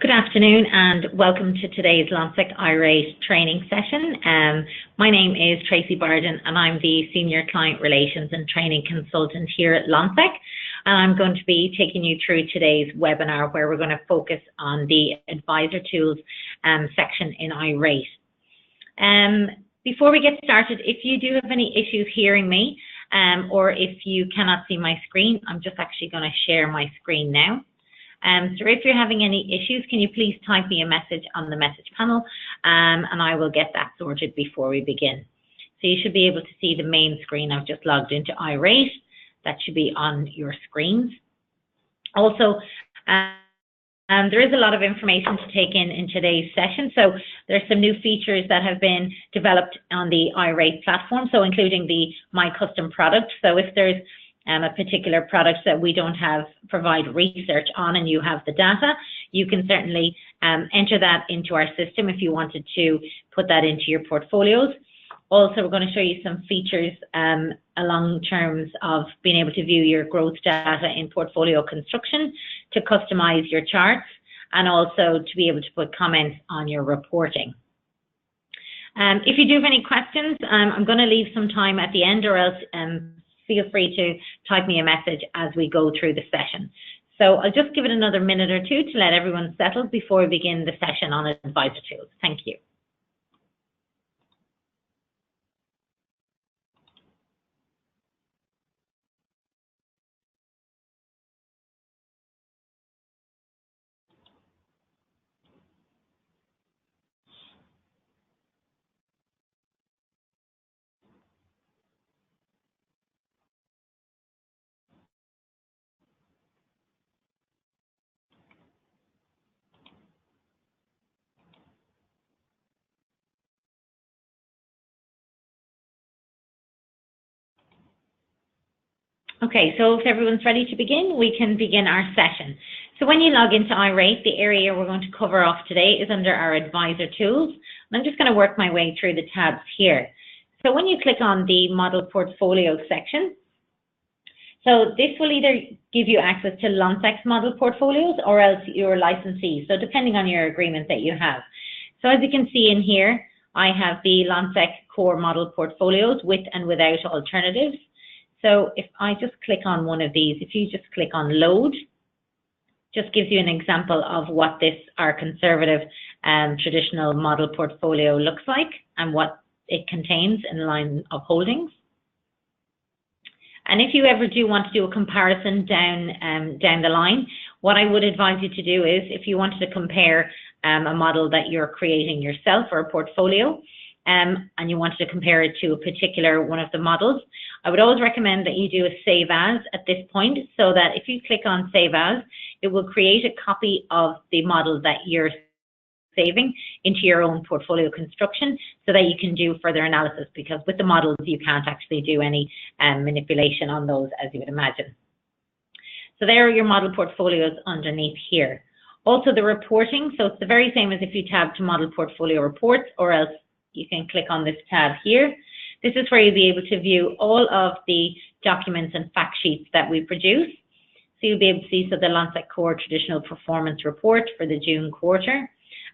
Good afternoon and welcome to today's Lonsec iRate training session. My name is Tracy Barden and I'm the Senior Client Relations and Training Consultant here at Lonsec. And I'm going to be taking you through today's webinar where we're going to focus on the Advisor Tools section in iRate. Before we get started, if you do have any issues hearing me or if you cannot see my screen, I'm just actually going to share my screen now. So if you're having any issues, can you please type me a message on the message panel and I will get that sorted before we begin. So you should be able to see the main screen. I've just logged into iRate. That should be on your screens. Also, there is a lot of information to take in today's session. So there's some new features that have been developed on the iRate platform, so including the My Custom product. So if there's a particular product that we don't provide research on and you have the data, you can certainly enter that into our system if you wanted to put that into your portfolios. Also, we're going to show you some features along terms of being able to view your growth data in portfolio construction, to customize your charts, and also to be able to put comments on your reporting. If you do have any questions, I'm going to leave some time at the end, or else feel free to type me a message as we go through the session. So I'll just give it another minute or two to let everyone settle before we begin the session on Advisor Tools. Thank you. Okay, so if everyone's ready to begin, we can begin our session. So when you log into iRate, the area we're going to cover off today is under our Advisor Tools. And I'm just going to work my way through the tabs here. So when you click on the Model Portfolio section, so this will either give you access to Lonsec's model portfolios or else your licensees, so depending on your agreement that you have. So as you can see in here, I have the Lonsec core model portfolios with and without alternatives. So if I just click on one of these, if you just click on load, just gives you an example of what this, our conservative traditional model portfolio looks like and what it contains in the line of holdings. And if you ever do want to do a comparison down the line, what I would advise you to do is, if you wanted to compare a model that you're creating yourself or a portfolio, and you wanted to compare it to a particular one of the models, I would always recommend that you do a save as at this point, so that if you click on save as, it will create a copy of the model that you're saving into your own portfolio construction, so that you can do further analysis, because with the models you can't actually do any manipulation on those, as you would imagine. So there are your model portfolios underneath here. Also the reporting, so it's the very same as if you tab to model portfolio reports, or else you can click on this tab here. This is where you'll be able to view all of the documents and fact sheets that we produce. So you'll be able to see the Lonsec Core Traditional Performance Report for the June quarter.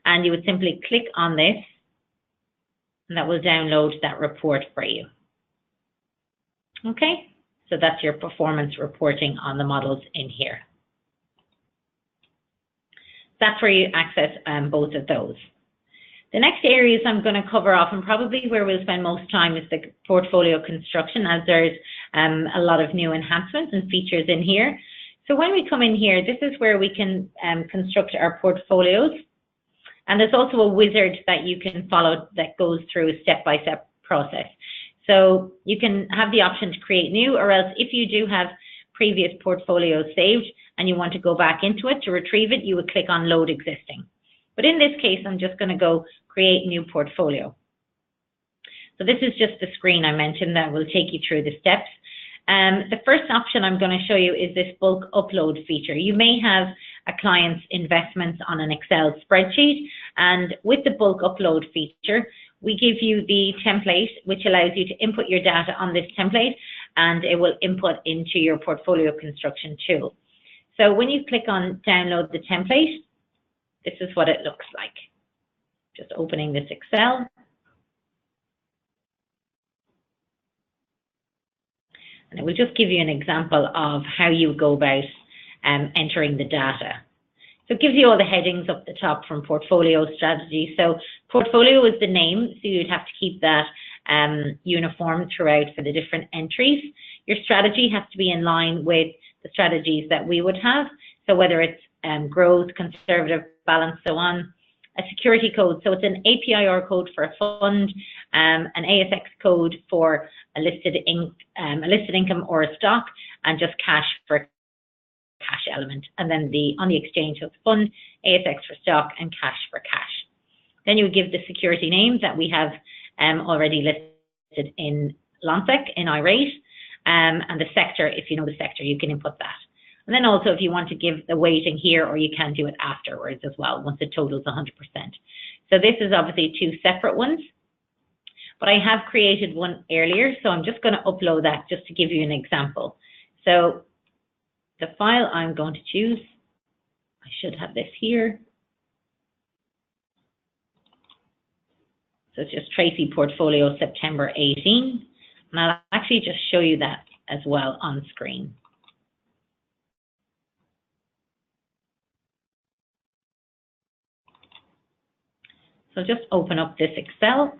And you would simply click on this and that will download that report for you. Okay, so that's your performance reporting on the models in here. That's where you access both of those. The next areas I'm going to cover off, and probably where we'll spend most time, is the portfolio construction, as there's a lot of new enhancements and features in here. So when we come in here, this is where we can construct our portfolios. And there's also a wizard that you can follow that goes through a step-by-step process. So you can have the option to create new, or else if you do have previous portfolios saved and you want to go back into it to retrieve it, you would click on load existing. But in this case, I'm just going to go create new portfolio. So this is just the screen I mentioned that will take you through the steps. The first option I'm going to show you is this bulk upload feature. You may have a client's investments on an Excel spreadsheet, and with the bulk upload feature, we give you the template, which allows you to input your data on this template, and it will input into your portfolio construction tool. So when you click on download the template, this is what it looks like. Just opening this Excel. And it will just give you an example of how you go about entering the data. So it gives you all the headings up the top from portfolio strategy. So portfolio is the name, so you'd have to keep that uniform throughout for the different entries. Your strategy has to be in line with the strategies that we would have. So whether it's growth, conservative, balance, so on. A security code, so it's an APIR code for a fund, an ASX code for a listed income or a stock, and just cash for a cash element. And then on the exchange, so it's fund, ASX for stock, and cash for cash. Then you would give the security name that we have already listed in Lonsec, in iRate, and the sector, if you know the sector, you can input that. And then also if you want to give the weighting here, or you can do it afterwards as well, once it totals 100%. So this is obviously two separate ones, but I have created one earlier, so I'm just going to upload that just to give you an example. So the file I'm going to choose, I should have this here. So it's just Tracy Portfolio September 18, and I'll actually just show you that as well on screen. So just open up this Excel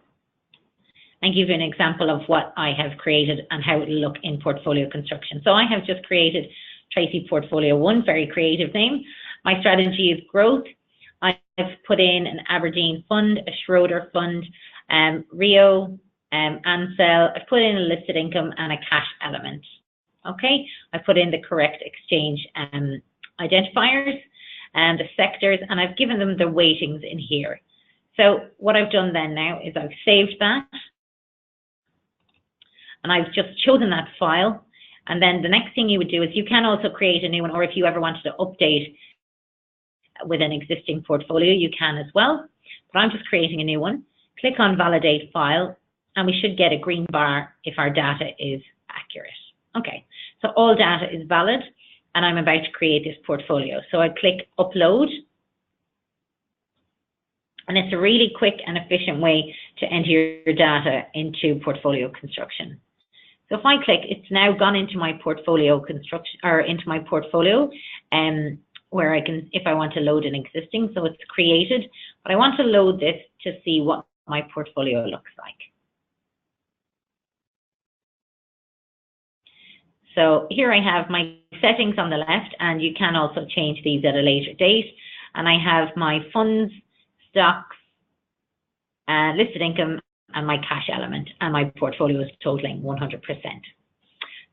and give you an example of what I have created and how it will look in portfolio construction. So I have just created Tracy Portfolio 1, very creative name. My strategy is growth. I've put in an Aberdeen fund, a Schroeder fund, Rio, Ansell. I've put in a listed income and a cash element. Okay, I put in the correct exchange identifiers and the sectors, and I've given them the weightings in here. So what I've done then now is I've saved that, and I've just chosen that file. And then the next thing you would do is you can also create a new one, or if you ever wanted to update with an existing portfolio, you can as well. But I'm just creating a new one. Click on Validate File, and we should get a green bar if our data is accurate. Okay, so all data is valid, and I'm about to create this portfolio. So I click Upload. And it's a really quick and efficient way to enter your data into portfolio construction. So if I click, it's now gone into my portfolio construction, or into my portfolio, where I can, if I want to load an existing, so it's created, but I want to load this to see what my portfolio looks like. So here I have my settings on the left, and you can also change these at a later date. And I have my funds, stocks, listed income, and my cash element, and my portfolio is totaling 100%.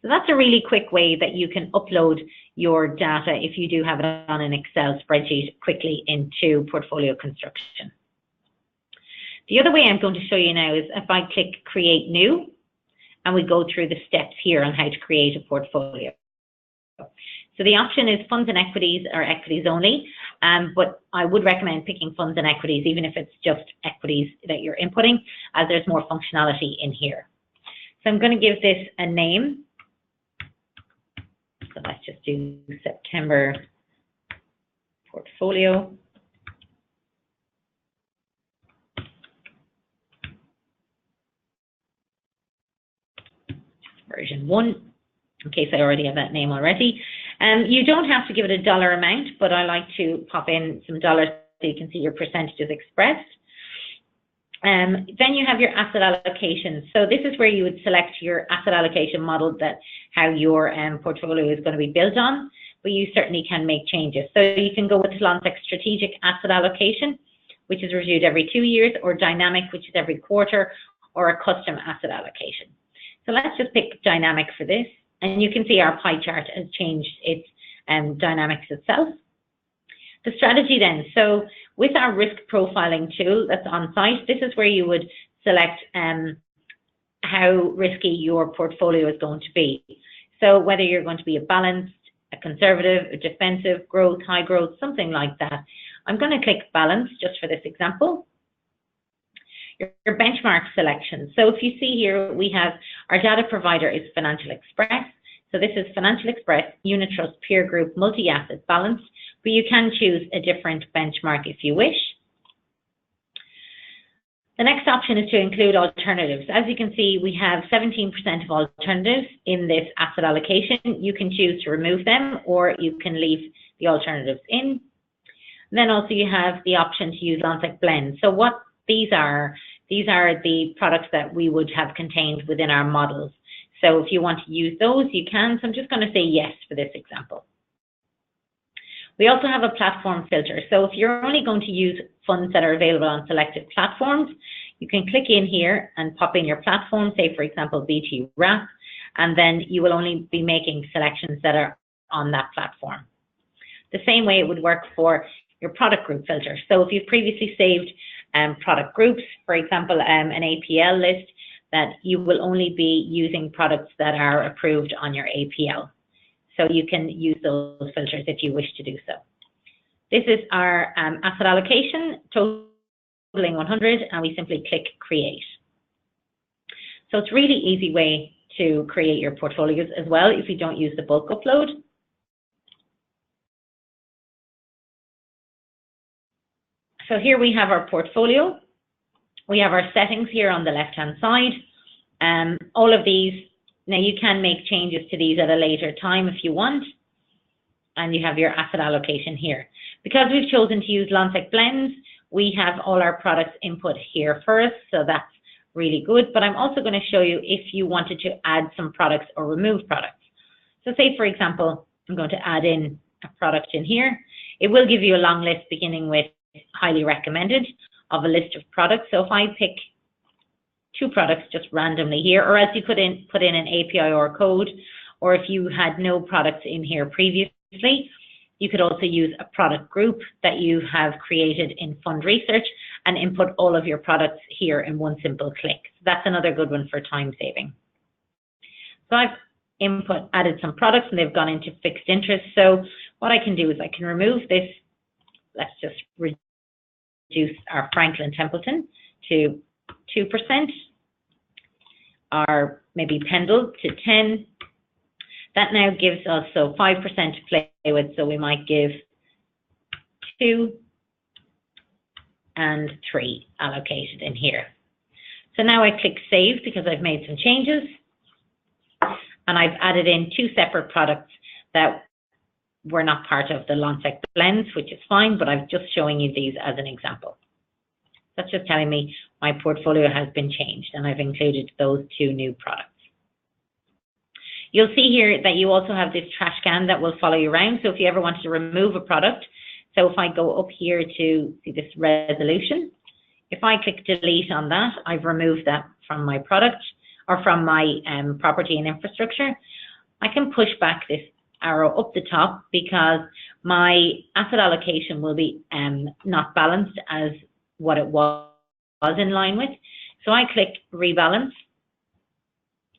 So that's a really quick way that you can upload your data if you do have it on an Excel spreadsheet quickly into portfolio construction. The other way I'm going to show you now is if I click Create New, and we go through the steps here on how to create a portfolio. So the option is funds and equities, or equities only, but I would recommend picking funds and equities, even if it's just equities that you're inputting, as there's more functionality in here. So I'm going to give this a name. So let's just do September Portfolio. Version 1, in case I already have that name already. You don't have to give it a dollar amount, but I like to pop in some dollars so you can see your percentages expressed. Then you have your asset allocation. So this is where you would select your asset allocation model, that how your portfolio is going to be built on, but you certainly can make changes. So you can go with Lonsec Strategic Asset Allocation, which is reviewed every 2 years, or Dynamic, which is every quarter, or a custom asset allocation. So let's just pick Dynamic for this. And you can see our pie chart has changed its dynamics itself. The strategy then, so with our risk profiling tool that's on site, this is where you would select how risky your portfolio is going to be. So whether you're going to be a balanced, a conservative, a defensive, growth, high growth, something like that. I'm going to click balance just for this example. Your benchmark selection. So if you see here, we have our data provider is Financial Express. So this is Financial Express, Unit Trust, Peer Group, Multi-Asset, Balanced. but you can choose a different benchmark if you wish. The next option is to include alternatives. As you can see, we have 17% of alternatives in this asset allocation. You can choose to remove them, or you can leave the alternatives in. Then also you have the option to use Lonsec blends. So what these are the products that we would have contained within our models. So if you want to use those, you can. So I'm just going to say yes for this example. We also have a platform filter. So if you're only going to use funds that are available on selected platforms, you can click in here and pop in your platform, say for example BT Wrap, and then you will only be making selections that are on that platform. The same way it would work for your product group filter. So if you've previously saved product groups, for example an APL list, that you will only be using products that are approved on your APL. So you can use those filters if you wish to do so. This is our asset allocation, totaling 100, and we simply click create. So it's a really easy way to create your portfolios as well if you don't use the bulk upload. So here we have our portfolio. We have our settings here on the left-hand side. All of these, now you can make changes to these at a later time if you want. And you have your asset allocation here. Because we've chosen to use Lonsec blends, we have all our products input here first, so that's really good. But I'm also going to show you if you wanted to add some products or remove products. So say, for example, I'm going to add in a product in here. It will give you a long list beginning with highly recommended of a list of products. So if I pick 2 products just randomly here, or else you could put in an API or code, or if you had no products in here previously, you could also use a product group that you have created in Fund Research and input all of your products here in one simple click. So that's another good one for time saving. So I've added some products and they've gone into fixed interest. So what I can do is I can remove this. Let's just reduce our Franklin Templeton to 2%, or maybe Pendle to 10. That now gives us 5% to play with, so we might give 2 and 3 allocated in here. So now I click save because I've made some changes, and I've added in 2 separate products that were not part of the Lonsec blends, which is fine, but I'm just showing you these as an example. That's just telling me my portfolio has been changed and I've included those 2 new products. You'll see here that you also have this trash can that will follow you around. So if you ever wanted to remove a product, so if I go up here to see this resolution, if I click delete on that, I've removed that from my product or from my property and infrastructure. I can push back this arrow up the top because my asset allocation will be not balanced as what it was in line with. So I click rebalance,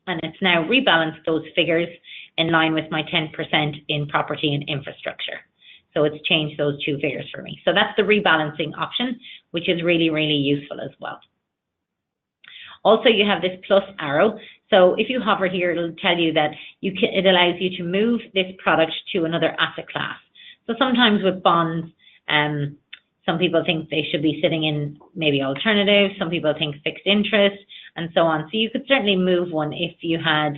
and it's now rebalanced those figures in line with my 10% in property and infrastructure. So it's changed those 2 figures for me. So that's the rebalancing option, which is really, really useful as well. Also, you have this plus arrow. So if you hover here, it'll tell you that it allows you to move this product to another asset class. So sometimes with bonds, some people think they should be sitting in maybe alternatives, some people think fixed interest, and so on. So you could certainly move one if you had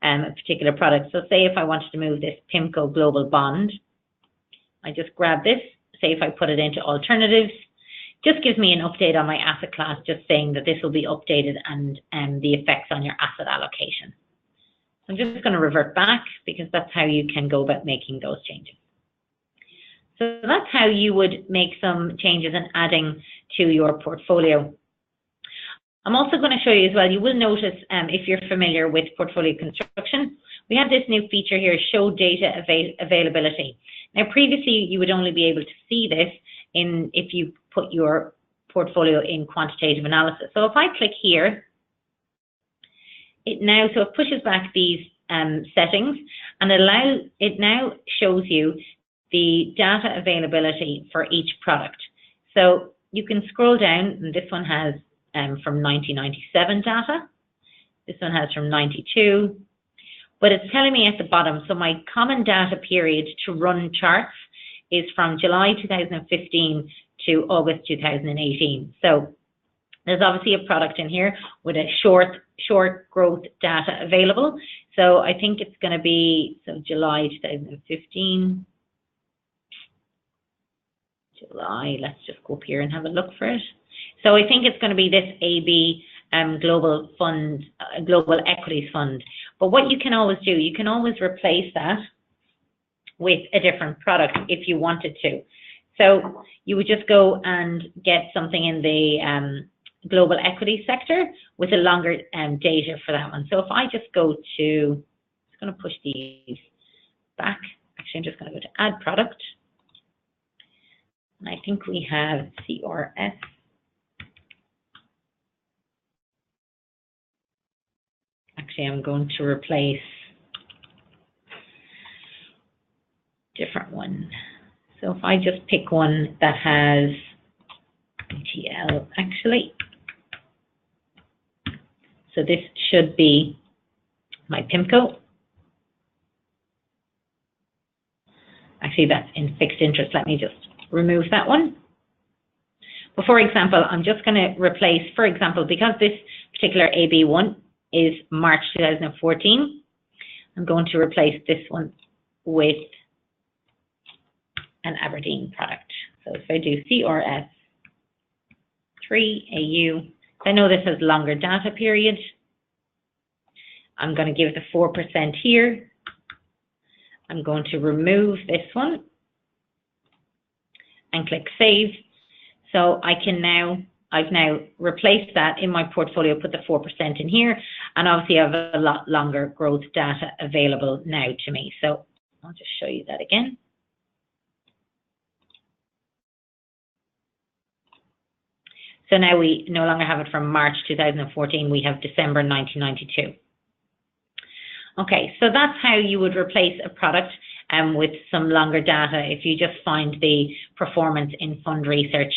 a particular product. So say if I wanted to move this PIMCO Global Bond, I just grab this, say if I put it into alternatives, just gives me an update on my asset class, just saying that this will be updated and the effects on your asset allocation. So I'm just going to revert back because that's how you can go about making those changes. So that's how you would make some changes and adding to your portfolio. I'm also going to show you as well, you will notice if you're familiar with portfolio construction, we have this new feature here, show data availability. Now previously you would only be able to see this if you put your portfolio in quantitative analysis. So if I click here, it pushes back these settings, and it now shows you the data availability for each product. So you can scroll down, and this one has from 1997 data. This one has from 92, but it's telling me at the bottom, so my common data period to run charts is from July 2015 to August 2018. So there's obviously a product in here with a short growth data available. So I think it's going to be, so July 2015, July, let's just go up here and have a look for it. So I think it's going to be this AB Global Fund, Global Equities Fund. But what you can always do, you can always replace that with a different product if you wanted to. So you would just go and get something in the global equity sector with a longer data for that one. So if I just go to, I'm just going to push these back. Actually, I'm just going to go to add product. And I think we have CRS. Actually, I'm going to replace different one. So if I just pick one that has ETL, actually. So this should be my PIMCO. Actually, that's in fixed interest. Let me just remove that one. But for example, I'm just going to replace, for example, because this particular AB1 is March 2014, I'm going to replace this one with an Aberdeen product. So if I do CRS 3 AU, I know this has longer data period. I'm going to give the 4% here. I'm going to remove this one and click Save. So I can now, I've now replaced that in my portfolio, put the 4% in here, and obviously I have a lot longer growth data available now to me. So I'll just show you that again. So now we no longer have it from March 2014, we have December 1992. Okay, so that's how you would replace a product with some longer data if you just find the performance in fund research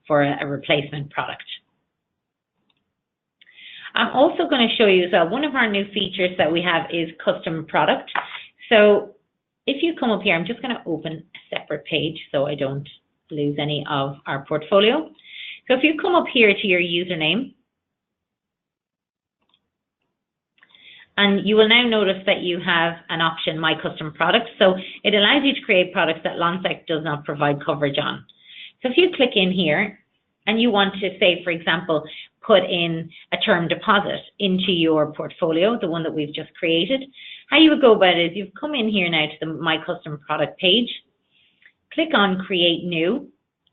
for a replacement product. I'm also going to show you as well, one of our new features that we have is custom product. So if you come up here, I'm just going to open a separate page so I don't lose any of our portfolio. So if you come up here to your username, and you will now notice that you have an option, My Custom Products. So it allows you to create products that Lonsec does not provide coverage on. So if you click in here and you want to say, for example, put in a term deposit into your portfolio, the one that we've just created, how you would go about it is you've come in here now to the My Custom Product page, click on Create New,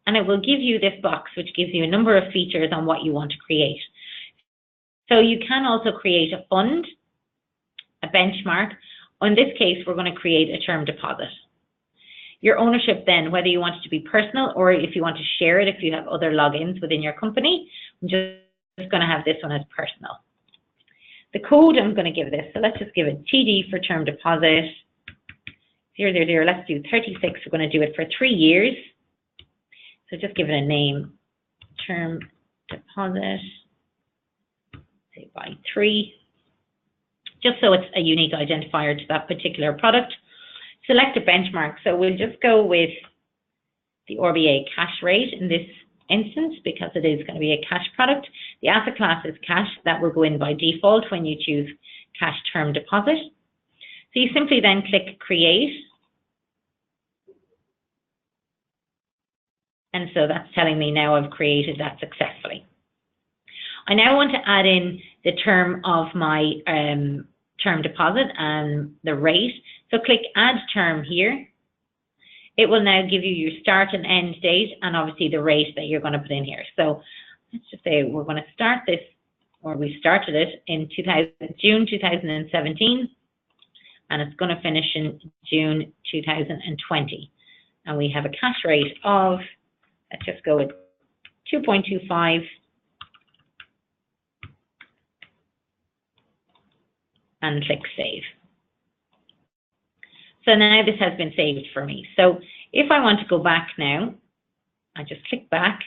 and it will give you this box, which gives you a number of features on what you want to create. So you can also create a fund, a benchmark. In this case, we're going to create a term deposit. Your ownership then, whether you want it to be personal or if you want to share it, if you have other logins within your company, I'm just going to have this one as personal. The code I'm going to give this, so let's just give it TD for term deposit, 000, let's do 36, we're going to do it for 3 years. So just give it a name, term deposit, say by 3. Just so it's a unique identifier to that particular product. Select a benchmark. So we'll just go with the RBA cash rate in this instance because it is going to be a cash product. The asset class is cash. That will go in by default when you choose cash term deposit. So you simply then click Create. And so that's telling me now I've created that successfully. I now want to add in the term of my term deposit and the rate. So click Add Term here. It will now give you your start and end date and obviously the rate that you're going to put in here. So let's just say we're going to start this, or we started it in June 2017, and it's going to finish in June 2020. And we have a cash rate of, let's just go with 2.25. And click Save. So now this has been saved for me. So if I want to go back now, I just click back.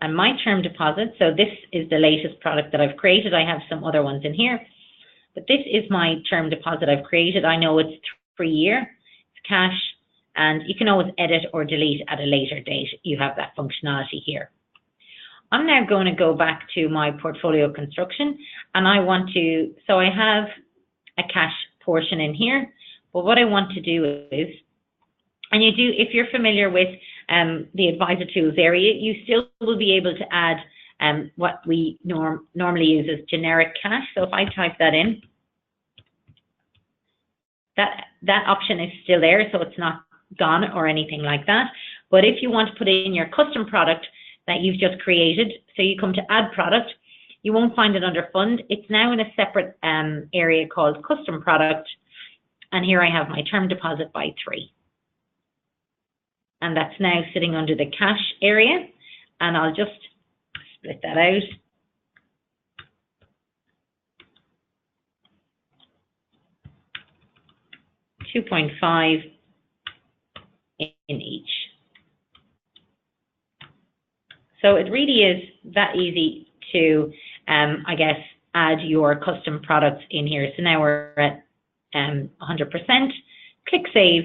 And my term deposit, so this is the latest product that I've created. I have some other ones in here, but this is my term deposit I've created. I know it's per year. It's cash, and you can always edit or delete at a later date. You have that functionality here. I'm now going to go back to my portfolio construction, and I want to, so I have a cash portion in here, but what I want to do is, and you do, if you're familiar with the advisor tools area, you still will be able to add what we normally use as generic cash. So if I type that in, that option is still there, so it's not gone or anything like that. But if you want to put in your custom product that you've just created, so you come to add product, you won't find it under fund. It's now in a separate area called custom product, and here I have my term deposit by 3. And that's now sitting under the cash area, and I'll just split that out. $2.5 in each. So it really is that easy to, I guess, add your custom products in here. So now we're at 100%. Click Save,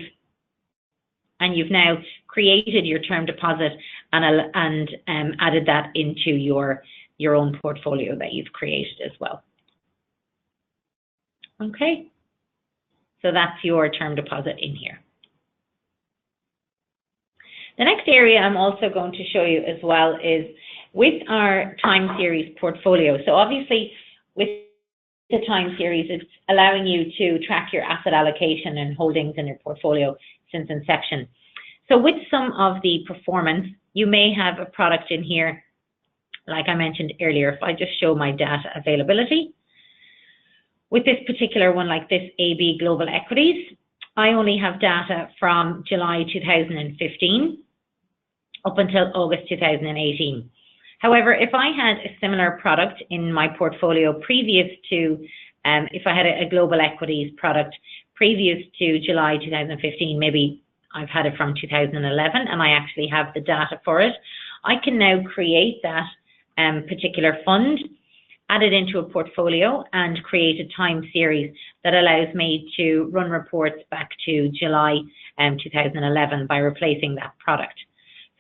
and you've now created your term deposit and added that into your own portfolio that you've created as well. Okay, so that's your term deposit in here. The next area I'm also going to show you as well is with our time series portfolio. So obviously with the time series, it's allowing you to track your asset allocation and holdings in your portfolio since inception. So with some of the performance, you may have a product in here, like I mentioned earlier. If I just show my data availability, with this particular one, like this AB Global Equities, I only have data from July 2015 up until August 2018. However, if I had a similar product in my portfolio previous to, if I had a global equities product previous to July 2015, maybe I've had it from 2011 and I actually have the data for it, I can now create that particular fund, add it into a portfolio and create a time series that allows me to run reports back to July 2011 by replacing that product.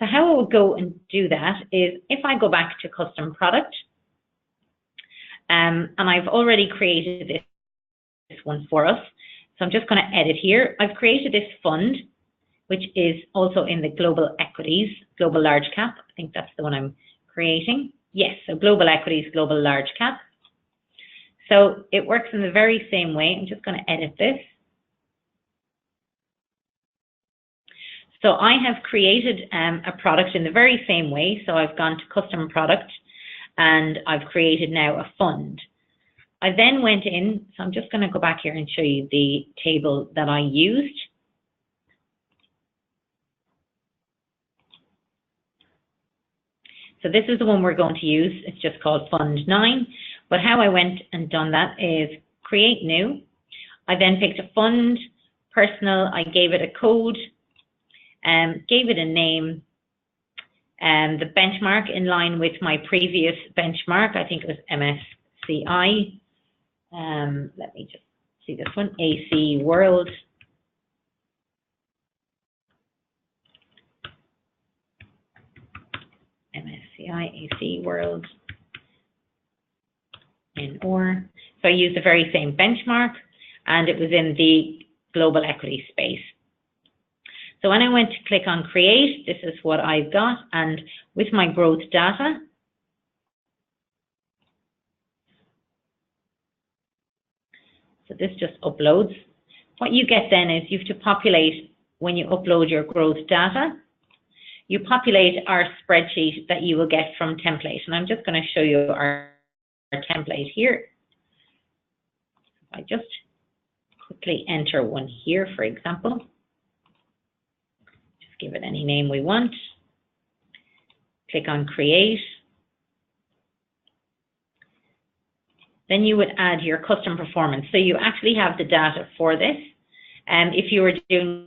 So how I would go and do that is if I go back to custom product, and I've already created this one for us. So I'm just going to edit here. I've created this fund, which is also in the global equities, global large cap. I think that's the one I'm creating. Yes, so global equities, global large cap. So it works in the very same way. I'm just going to edit this. So I have created a product in the very same way. So I've gone to custom product and I've created now a fund. I then went in, so I'm just going to go back here and show you the table that I used. So this is the one we're going to use. It's just called Fund 9. But how I went and done that is create new. I then picked a fund, personal. I gave it a code, gave it a name, and the benchmark in line with my previous benchmark. I think it was MSCI. Let me just see this one, AC World. MSCI AC World in OR. So I used the very same benchmark and it was in the global equity space. So when I went to click on create, this is what I've got, and with my growth data, so this just uploads. What you get then is you have to populate, when you upload your growth data, you populate our spreadsheet that you will get from template. And I'm just going to show you our template here. I just quickly enter one here, for example. Just give it any name we want. Click on create. Then you would add your custom performance. So you actually have the data for this. If you were doing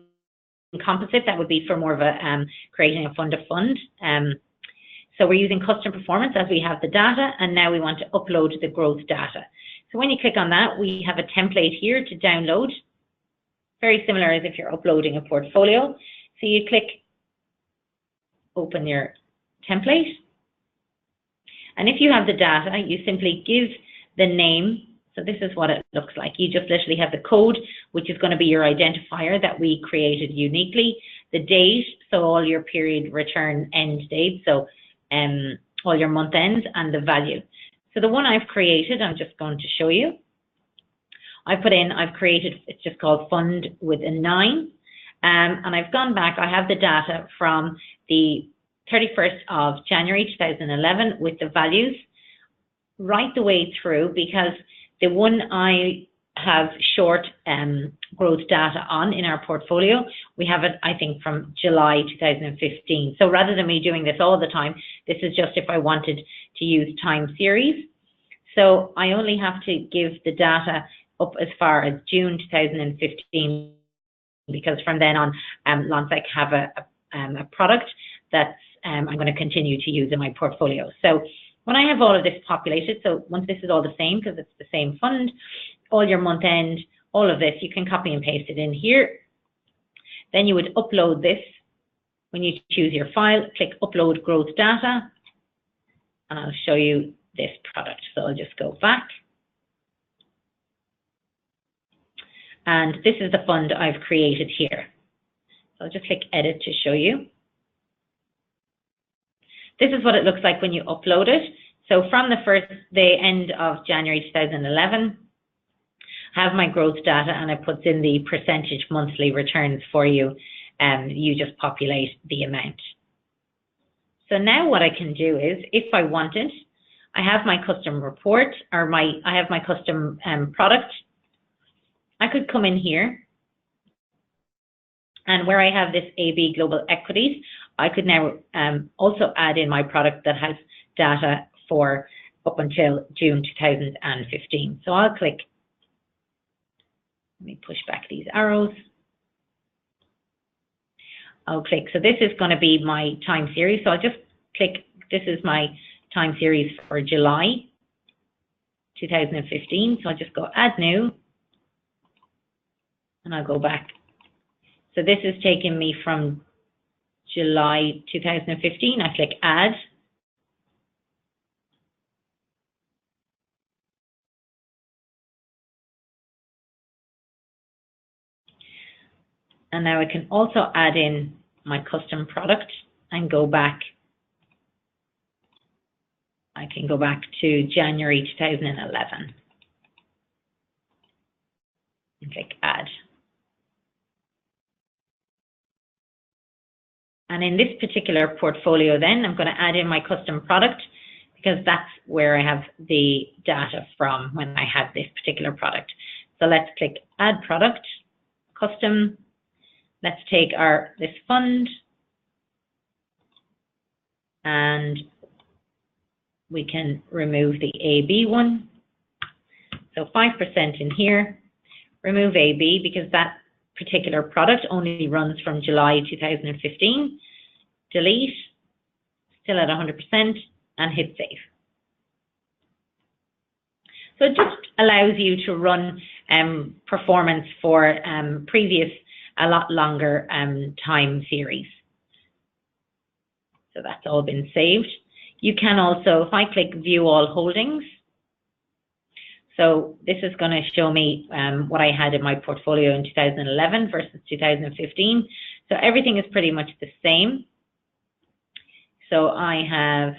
composite, that would be for more of a creating a fund of fund. So we're using custom performance as we have the data, and now we want to upload the growth data. So when you click on that, we have a template here to download. very similar as if you're uploading a portfolio. So you click open your template. And if you have the data, you simply give the name. So this is what it looks like. You just literally have the code, which is going to be your identifier that we created uniquely, the date, so all your period return end date, so all your month ends, and the value. So the one I've created, I'm just going to show you. I've created, it's just called fund with a 9. And I've gone back, I have the data from the 31st of January 2011 with the values right the way through, because the one I have short growth data on in our portfolio, we have it, I think, from July 2015. So rather than me doing this all the time, this is just if I wanted to use time series. So I only have to give the data up as far as June 2015, because from then on, Lonsec have a product that I'm going to continue to use in my portfolio. So when I have all of this populated, so once this is all the same, because it's the same fund, all your month end, all of this, you can copy and paste it in here. Then you would upload this. When you choose your file, click upload growth data, and I'll show you this product. So I'll just go back. And this is the fund I've created here. So I'll just click edit to show you. This is what it looks like when you upload it. So from the end of January 2011, I have my growth data, and it puts in the percentage monthly returns for you, and you just populate the amount. So now what I can do is, if I wanted, I have my custom report, or I have my custom product. I could come in here, and where I have this AB Global Equities, I could now also add in my product that has data for up until June 2015. So I'll click, let me push back these arrows. I'll click, so this is going to be my time series. So I'll just click, this is my time series for July 2015. So I'll just go add new, and I'll go back. So this is taking me from July 2015. I click add. And now I can also add in my custom product and go back. I can go back to January 2011 and click add. And in this particular portfolio then, I'm going to add in my custom product, because that's where I have the data from when I had this particular product. So let's click add product, custom. Let's take this fund, and we can remove the AB one. So 5% in here, remove AB, because that particular product only runs from July 2015. Delete, still at 100%, and hit save. So it just allows you to run performance for previous, a lot longer time series. So that's all been saved. You can also, if I click view all holdings, so this is going to show me what I had in my portfolio in 2011 versus 2015. So everything is pretty much the same. So I have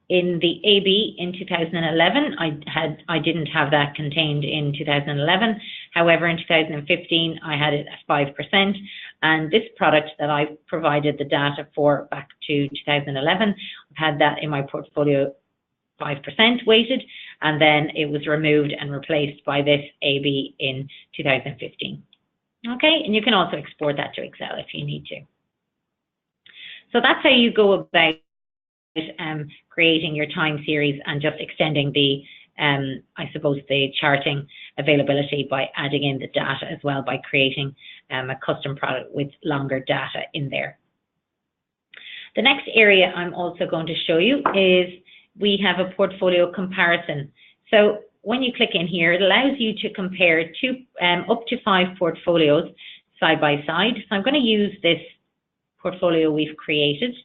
in the AB in 2011, I didn't have that contained in 2011. However, in 2015, I had it at 5%. And this product that I provided the data for back to 2011, I've had that in my portfolio 5% weighted, and then it was removed and replaced by this AB in 2015. Okay, and you can also export that to Excel if you need to. So that's how you go about creating your time series and just extending the, I suppose, the charting availability by adding in the data as well, by creating a custom product with longer data in there. The next area I'm also going to show you is we have a portfolio comparison. So when you click in here, it allows you to compare up to 5 portfolios side by side. So I'm going to use this portfolio we've created.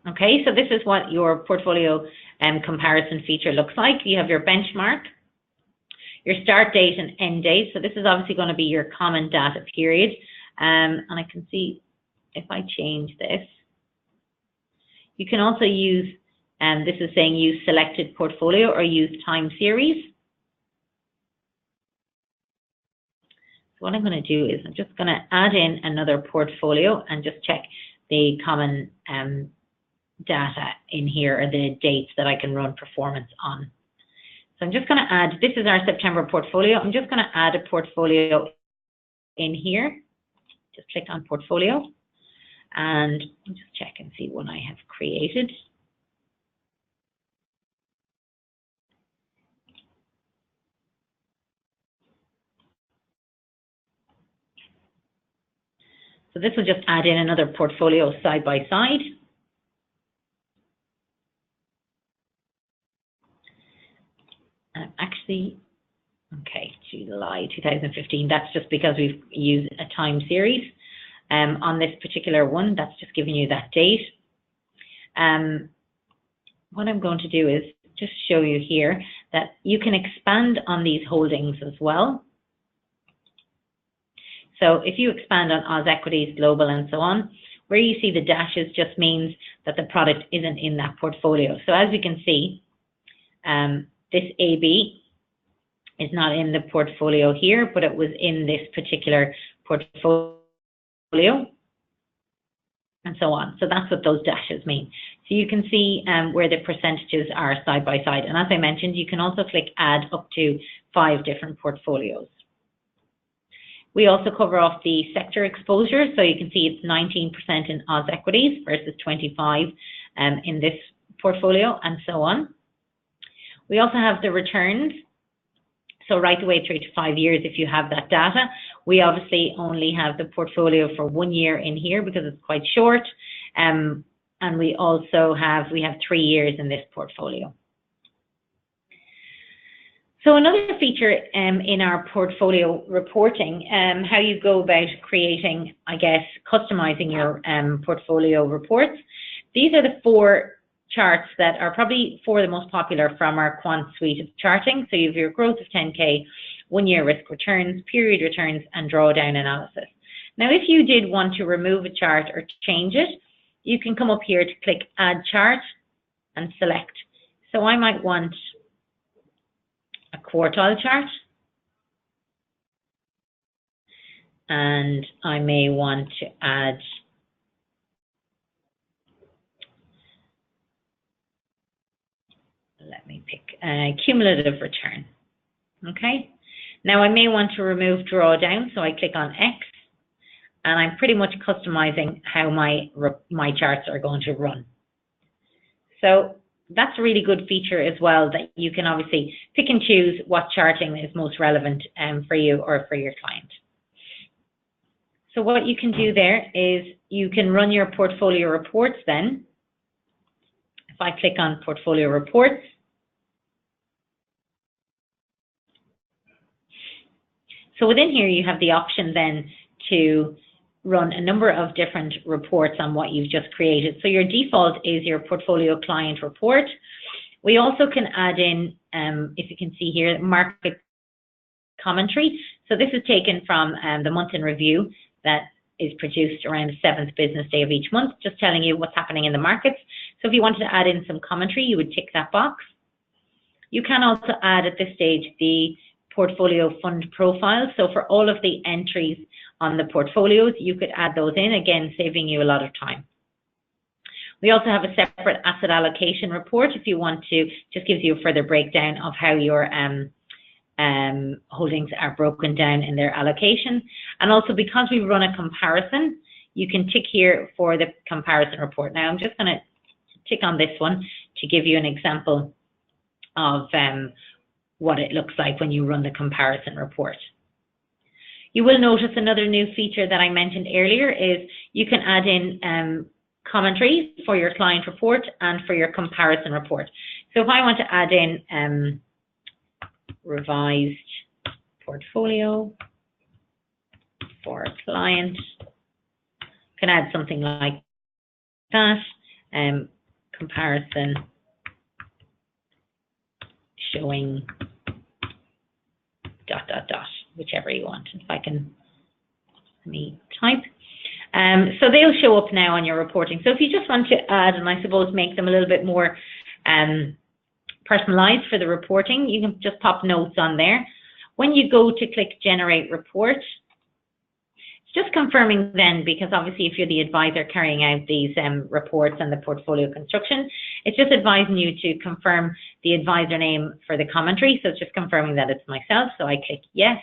Okay, so this is what your portfolio comparison feature looks like. You have your benchmark, your start date and end date. So this is obviously going to be your common data period. And I can see if I change this, you can also use, this is saying use selected portfolio or use time series. So what I'm going to do is I'm just going to add in another portfolio and just check the common data in here, or the dates that I can run performance on. So I'm just going to add, this is our September portfolio. I'm just going to add a portfolio in here. Just click on portfolio and I'll just check and see what I have created. So this will just add in another portfolio side by side. Actually, okay, July 2015, that's just because we've used a time series. On this particular one, that's just giving you that date. What I'm going to do is just show you here that you can expand on these holdings as well. So if you expand on Oz Equities, Global, and so on, where you see the dashes just means that the product isn't in that portfolio. So as you can see, this AB is not in the portfolio here, but it was in this particular portfolio, and so on. So that's what those dashes mean. So you can see where the percentages are side by side. And as I mentioned, you can also click add up to 5 different portfolios. We also cover off the sector exposure. So you can see it's 19% in Oz Equities versus 25% in this portfolio, and so on. We also have the returns. So right the way through to 5 years if you have that data. We obviously only have the portfolio for 1 year in here because it's quite short. And we also have 3 years in this portfolio. So another feature in our portfolio reporting, how you go about creating, I guess, customizing your portfolio reports. These are the 4 charts that are probably 4 of the most popular from our quant suite of charting. So you have your growth of 10K, 1 year risk returns, period returns, and drawdown analysis. Now, if you did want to remove a chart or change it, you can come up here to click add chart and select. So I might want a quartile chart, and I may want to add let me pick cumulative return. Okay. Now I may want to remove drawdown, so I click on X, and I'm pretty much customizing how my charts are going to run. So that's a really good feature as well, that you can obviously pick and choose what charting is most relevant for you or for your client. So what you can do there is you can run your portfolio reports then. If I click on portfolio reports, so within here you have the option then to run a number of different reports on what you've just created. So your default is your portfolio client report. We also can add in, if you can see here, market commentary. So this is taken from the month in review that is produced around the 7th business day of each month, just telling you what's happening in the markets. So if you wanted to add in some commentary, you would tick that box. You can also add at this stage the portfolio fund profile. So for all of the entries on the portfolios, you could add those in, again, saving you a lot of time. We also have a separate asset allocation report if you want to, just gives you a further breakdown of how your holdings are broken down in their allocation. And also because we run a comparison, you can tick here for the comparison report. Now I'm just going to tick on this one to give you an example of what it looks like when you run the comparison report. You will notice another new feature that I mentioned earlier is you can add in commentaries for your client report and for your comparison report. So if I want to add in revised portfolio for a client, can add something like that, comparison showing ... whichever you want. If I can, let me type. So they'll show up now on your reporting. So if you just want to add, and I suppose make them a little bit more personalized for the reporting, you can just pop notes on there. When you go to click Generate Report, it's just confirming then, because obviously if you're the advisor carrying out these reports and the portfolio construction, it's just advising you to confirm the advisor name for the commentary. So it's just confirming that it's myself. So I click yes.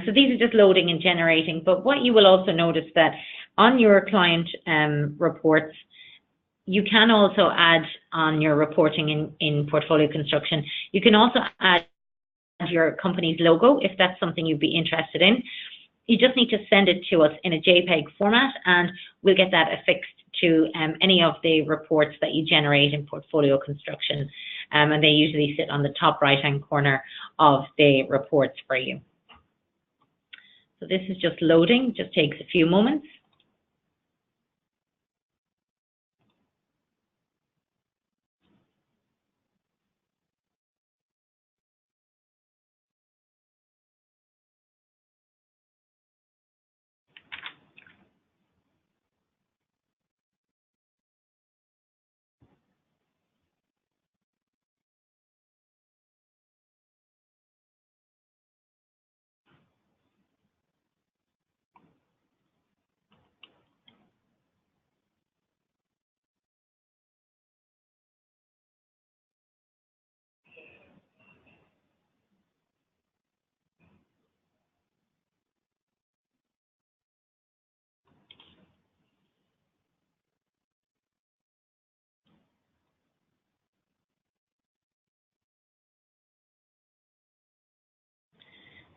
So these are just loading and generating. But what you will also notice that on your client reports, you can also add on your reporting in portfolio construction, you can also add your company's logo if that's something you'd be interested in. You just need to send it to us in a JPEG format and we'll get that affixed to any of the reports that you generate in portfolio construction. And they usually sit on the top right-hand corner of the reports for you. So this is just loading, just takes a few moments.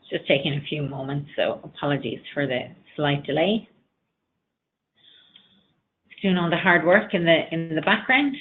Just taking a few moments, so apologies for the slight delay. It's doing all the hard work in the background.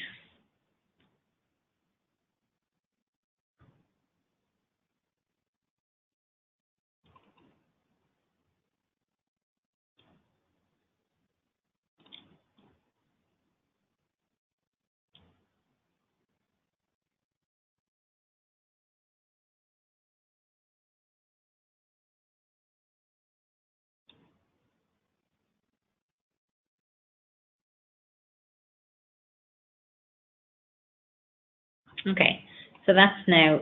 Okay, so that's now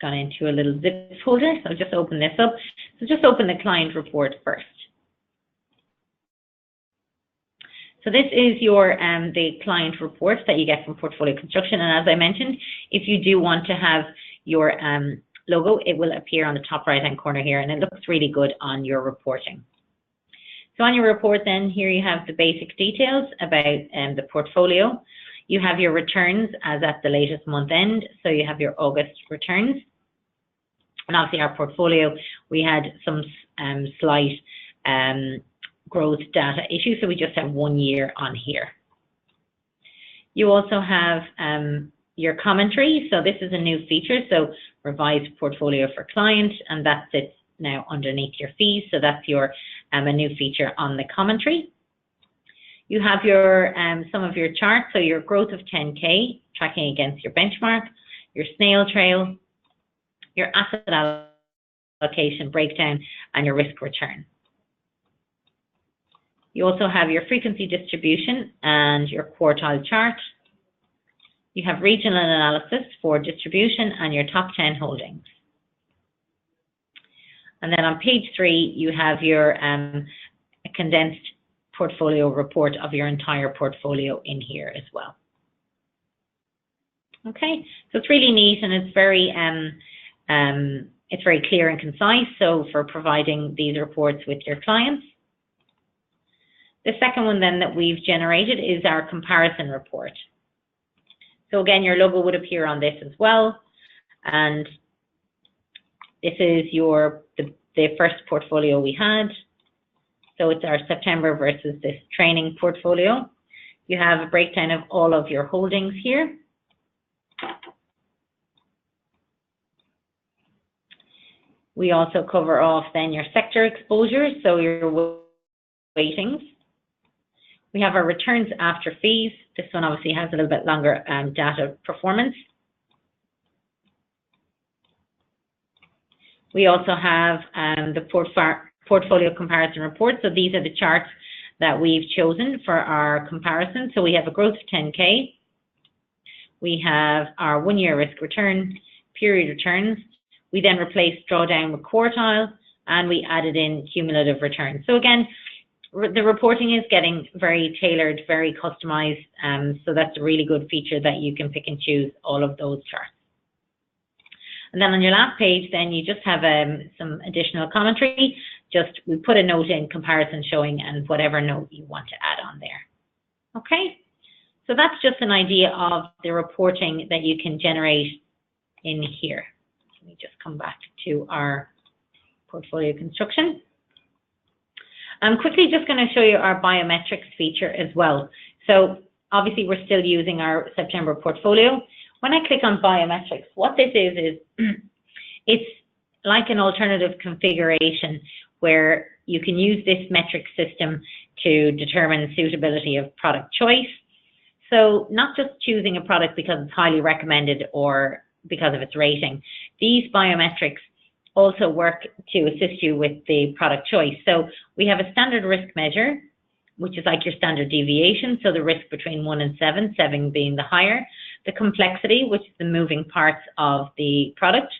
gone into a little zip folder. So I'll just open this up. So just open the client report first. So this is your the client reports that you get from portfolio construction. And as I mentioned, if you do want to have your logo, it will appear on the top right-hand corner here, and it looks really good on your reporting. So on your report then, here you have the basic details about the portfolio. You have your returns as at the latest month end, so you have your August returns. And obviously our portfolio, we had some slight growth data issues, so we just have 1 year on here. You also have your commentary, so this is a new feature, so revised portfolio for client, and that sits now underneath your fees, so that's your a new feature on the commentary. You have your some of your charts, so your growth of 10K, tracking against your benchmark, your snail trail, your asset allocation breakdown, and your risk return. You also have your frequency distribution and your quartile chart. You have regional analysis for distribution and your top 10 holdings. And then on page 3, you have your condensed portfolio report of your entire portfolio in here as well. Okay, so it's really neat, and it's very clear and concise, so for providing these reports with your clients. The second one then that we've generated is our comparison report. So again, your logo would appear on this as well, and this is the first portfolio we had. So it's our September versus this training portfolio. You have a breakdown of all of your holdings here. We also cover off then your sector exposure, so your weightings. We have our returns after fees. This one obviously has a little bit longer data performance. We also have the portfolio comparison report. So these are the charts that we've chosen for our comparison. So we have a growth of 10K. We have our 1-year risk return, period returns. We then replaced drawdown with quartile, and we added in cumulative returns. So again, the reporting is getting very tailored, very customized. So that's a really good feature that you can pick and choose all of those charts. And then on your last page, then you just have some additional commentary. We put a note in comparison showing and whatever note you want to add on there. Okay, so that's just an idea of the reporting that you can generate in here. Let me just come back to our portfolio construction. I'm quickly just going to show you our biometrics feature as well. So obviously we're still using our September portfolio. When I click on biometrics, what this is it's like an alternative configuration where you can use this metric system to determine suitability of product choice. So not just choosing a product because it's highly recommended or because of its rating. These biometrics also work to assist you with the product choice. So we have a standard risk measure, which is like your standard deviation, so the risk between 1 and 7, 7 being the higher. The complexity, which is the moving parts of the product.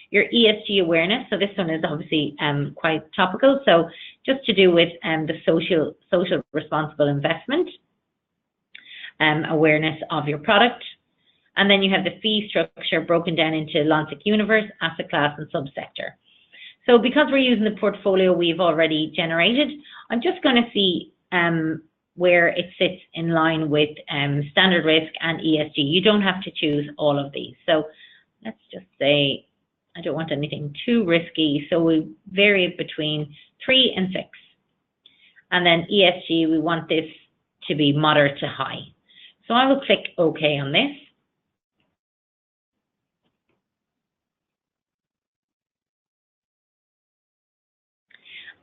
Your ESG awareness, so this one is obviously quite topical, so just to do with the social responsible investment awareness of your product. And then you have the fee structure broken down into Lonsec universe, asset class, and subsector. So because we're using the portfolio we've already generated, I'm just going to see where it sits in line with standard risk and ESG. You don't have to choose all of these. So let's just say I don't want anything too risky, so we vary it between 3 and 6. And then ESG, we want this to be moderate to high. So I will click OK on this.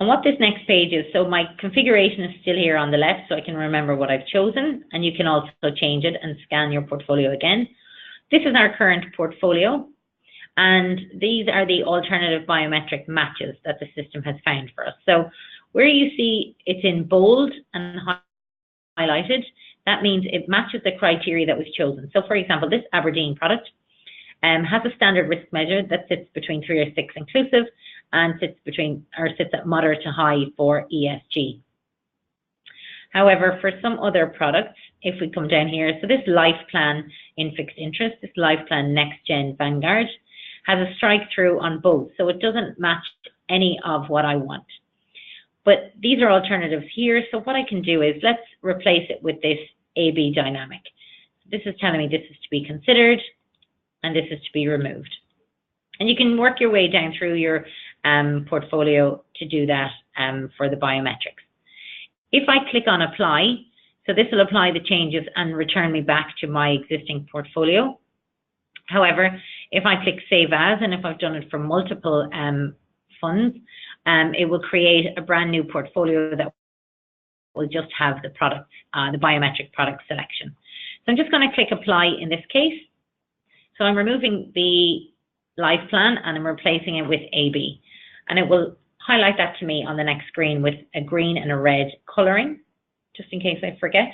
And what this next page is, so my configuration is still here on the left, so I can remember what I've chosen, and you can also change it and scan your portfolio again. This is our current portfolio, and these are the alternative biometric matches that the system has found for us. So where you see it's in bold and highlighted, that means it matches the criteria that was chosen. So for example, this Aberdeen product has a standard risk measure that sits between 3 or 6 inclusive, and sits at moderate to high for ESG. However, for some other products, if we come down here, so this life plan in fixed interest, this life plan next gen Vanguard, has a strike through on both, so it doesn't match any of what I want. But these are alternatives here, so what I can do is let's replace it with this AB dynamic. This is telling me this is to be considered and this is to be removed. And you can work your way down through your portfolio to do that for the biometrics. If I click on apply, so this will apply the changes and return me back to my existing portfolio. However, if I click save as, and if I've done it for multiple funds, it will create a brand new portfolio that will just have the products, the biometric product selection. So I'm just going to click apply in this case. So I'm removing the life plan and I'm replacing it with AB. And it will highlight that to me on the next screen with a green and a red coloring, just in case I forget.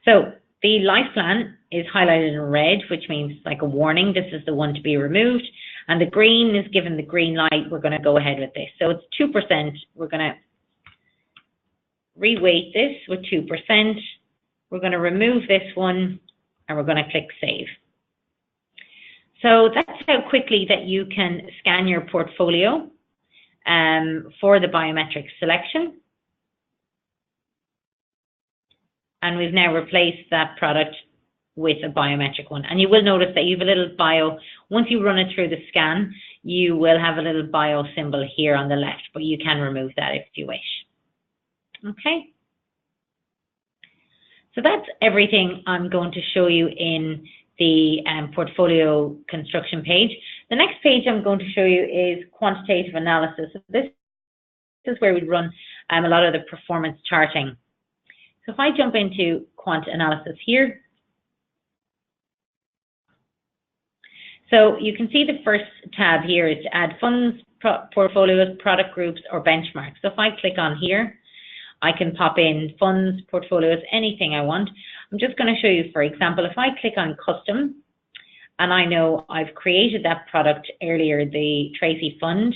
So the life plan is highlighted in red, which means like a warning, this is the one to be removed. And the green is given the green light, we're going to go ahead with this. So it's 2%, we're going to reweight this with 2%. We're going to remove this one and we're going to click save. So that's how quickly that you can scan your portfolio for the biometric selection. And we've now replaced that product with a biometric one. And you will notice that you have a little bio, once you run it through the scan, you will have a little bio symbol here on the left, but you can remove that if you wish. Okay. So that's everything I'm going to show you in the portfolio construction page. The next page I'm going to show you is quantitative analysis. So this is where we run a lot of the performance charting. So if I jump into quant analysis here, so you can see the first tab here is to add funds, portfolios, product groups, or benchmarks. So if I click on here, I can pop in funds, portfolios, anything I want. I'm just going to show you, for example, if I click on custom, and I know I've created that product earlier, the Tracy Fund,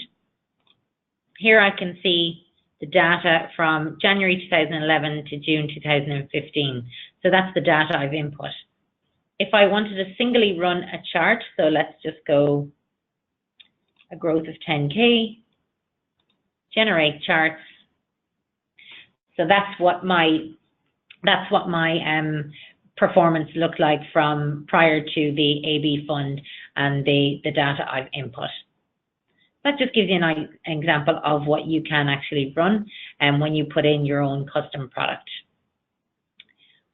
here I can see the data from January 2011 to June 2015. So that's the data I've input. If I wanted to singly run a chart, so let's just go a growth of 10K, generate charts. So that's what my performance looked like from prior to the AB fund and the data I've input. That just gives you an example of what you can actually run when you put in your own custom product.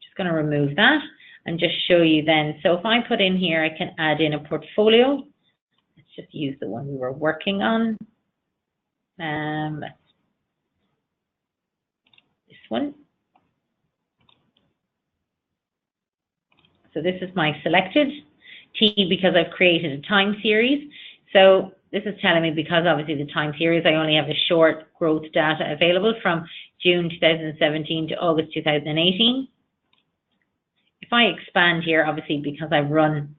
Just going to remove that and just show you then. So if I put in here, I can add in a portfolio. Let's just use the one we were working on. This one. So this is my selected. T because I've created a time series. So this is telling me because obviously the time series, I only have a short growth data available from June 2017 to August 2018. If I expand here, obviously because I've run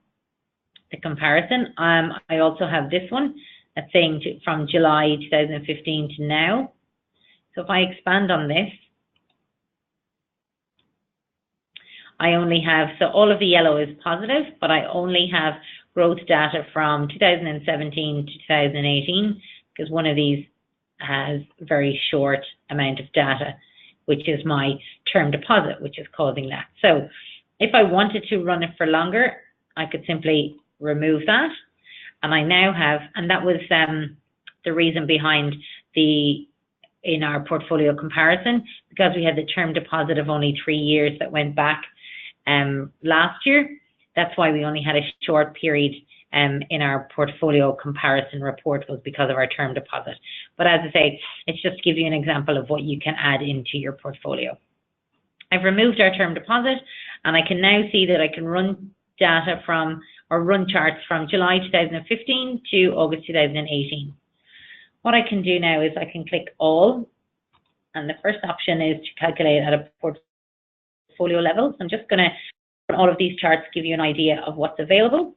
the comparison, I also have this one that's saying from July 2015 to now. So if I expand on this, I only have, so all of the yellow is positive, but I only have growth data from 2017 to 2018 because one of these has a very short amount of data, which is my term deposit, which is causing that. So if I wanted to run it for longer, I could simply remove that. And I now have, and that was the reason behind in our portfolio comparison, because we had the term deposit of only 3 years that went back last year. That's why we only had a short period in our portfolio comparison report, was because of our term deposit. But as I say, it's just to give you an example of what you can add into your portfolio. I've removed our term deposit, and I can now see that I can run data from, or run charts from July 2015 to August 2018. What I can do now is I can click all, and the first option is to calculate at a portfolio level. So I'm just going to run all of these charts, give you an idea of what's available.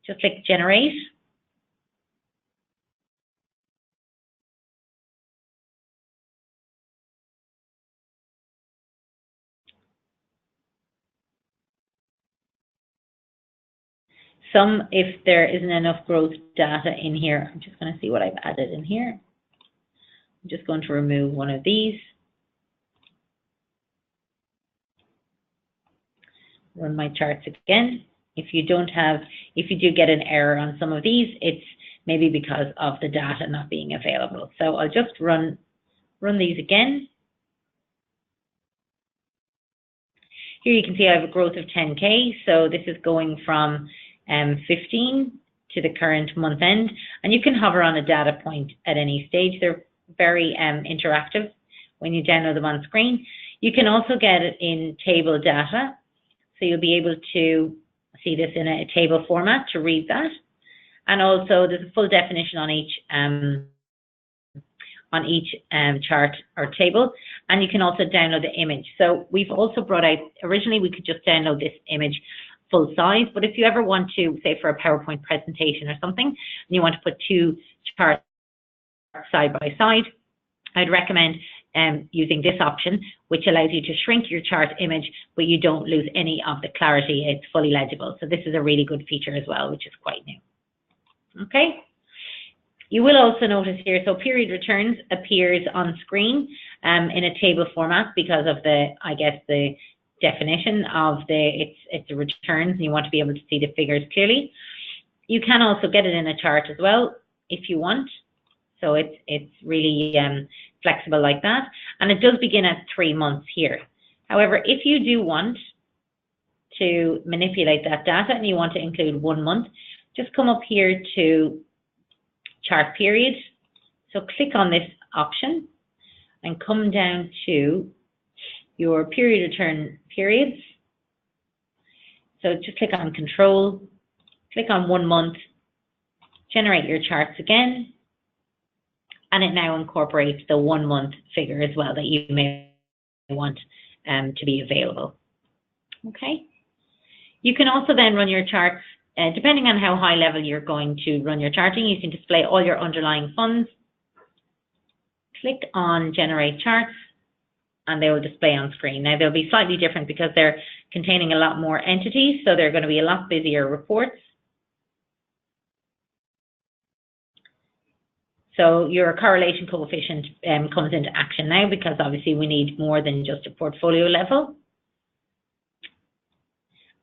Just click generate. If there isn't enough growth data in here, I'm just going to see what I've added in here. I'm just going to remove one of these. Run my charts again. If you do get an error on some of these, it's maybe because of the data not being available. So I'll just run these again. Here you can see I have a growth of 10K. So this is going from 15 to the current month end, and you can hover on a data point at any stage. They're very interactive when you download them on screen. You can also get it in table data, so you'll be able to see this in a table format to read that. And also there's a full definition on each chart or table, and you can also download the image. So we've also brought out, originally we could just download this image full size, but if you ever want to, say for a PowerPoint presentation or something, and you want to put two charts side by side, I'd recommend using this option, which allows you to shrink your chart image, but you don't lose any of the clarity. It's fully legible. So this is a really good feature as well, which is quite new. Okay. You will also notice here, so period returns appears on screen in a table format because of the definition of it's the returns, and you want to be able to see the figures clearly. You can also get it in a chart as well if you want. So it's really flexible like that. And it does begin at 3 months here. However, if you do want to manipulate that data and you want to include 1 month, just come up here to chart period. So click on this option and come down to your period return periods. So just click on control, click on 1 month, generate your charts again, and it now incorporates the 1 month figure as well that you may want to be available. Okay. You can also then run your charts, depending on how high level you're going to run your charting. You can display all your underlying funds. Click on generate charts and they will display on screen. Now they'll be slightly different because they're containing a lot more entities, so they're going to be a lot busier reports. So your correlation coefficient comes into action now, because obviously we need more than just a portfolio level.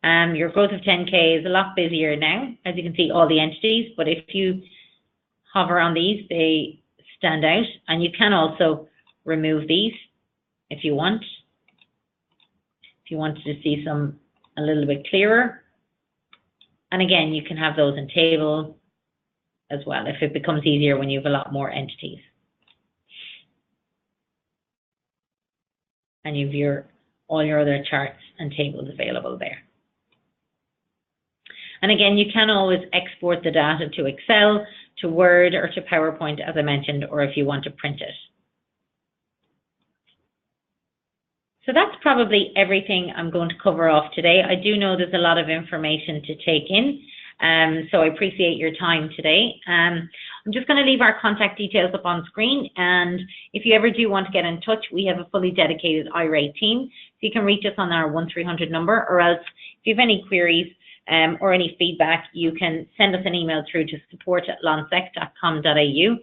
Your growth of 10K is a lot busier now, as you can see all the entities, but if you hover on these, they stand out, and you can also remove these if you want. If you wanted to see some a little bit clearer. And again, you can have those in table as well if it becomes easier when you have a lot more entities. And you have all your other charts and tables available there. And again, you can always export the data to Excel, to Word, or to PowerPoint, as I mentioned, or if you want to print it. So that's probably everything I'm going to cover off today. I do know there's a lot of information to take in, so I appreciate your time today. I'm just going to leave our contact details up on screen, and if you ever do want to get in touch, we have a fully dedicated iRate team, so you can reach us on our 1300 number, or else if you have any queries or any feedback, you can send us an email through to support@lonsec.com.au,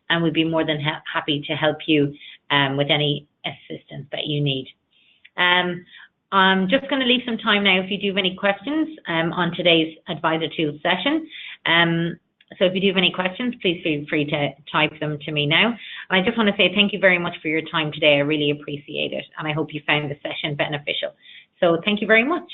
and we'd be more than happy to help you with any assistance that you need. I'm just going to leave some time now if you do have any questions on today's Advisor Tools session. So if you do have any questions, please feel free to type them to me now. And I just want to say thank you very much for your time today. I really appreciate it, and I hope you found the session beneficial. So thank you very much.